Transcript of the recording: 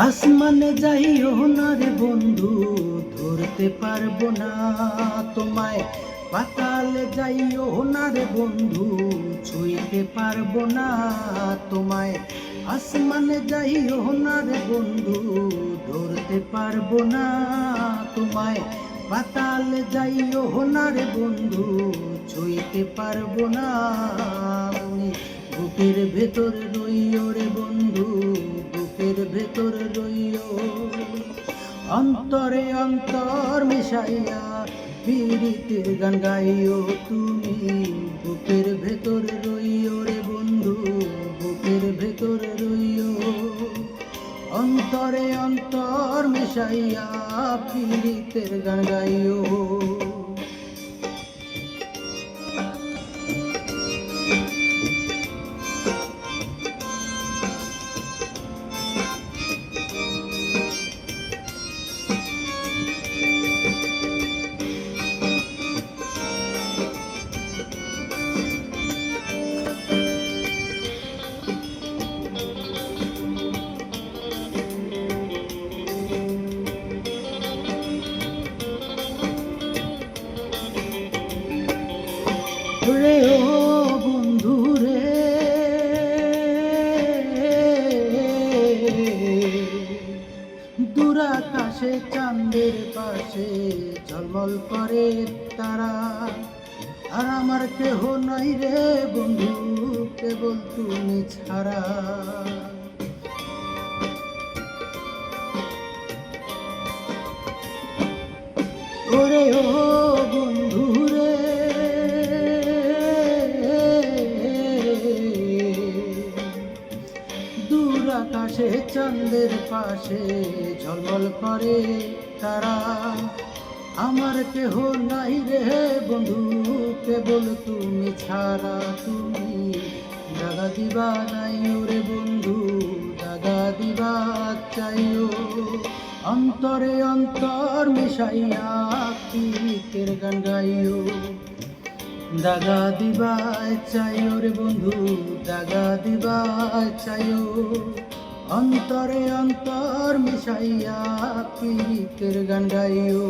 আসমানে যাইও না রে বন্ধু, ধরতে পারবো না তোমায়। পাতালে যাইও না রে বন্ধু, ছুঁইতে পারবো না তোমায়। আসমানে যাইও না রে বন্ধু, ধরতে পারবো না তোমায়। পাতালে যাইও না রে বন্ধু, ছুঁইতে পারবো না। আমি বুকের ভেতর রইও রে বন্ধু, বুকের ভেতর রইও। অন্তরে অন্তর মিশাইয়া পীড়িতের গান গাইও তুমি। বুকের ভেতর রইও রে বন্ধু, বুকের ভেতর রইও। অন্তরে অন্তর মিশাইয়া পীড়িতের গান গাইও। রে ও বন্ধু রে, দূর আকাশে চাঁদের পাশে ঝলমল করে তারা। আর আমার কেহ নাই রে বন্ধু, কেবল তুমি ছাড়া। ওরে ও বন্ধু রে, দূর আকাশে চাঁদের পাশে ঝলমল করে তারা। আমার কেহ নাই রে বন্ধু, কেবল তুমি ছাড়া। তুমি দাগা দিবা নাই ওরে বন্ধু, দাগা দিবা চাইও। অন্তরে অন্তর মিশাইয়া পীড়িতের গান গাইও। দাগা দিবা চাইও রে বন্ধু, দাগা দিবা চাইও। অন্তরে অন্তর মিশাইয়া পীড়িতের গান গাইও।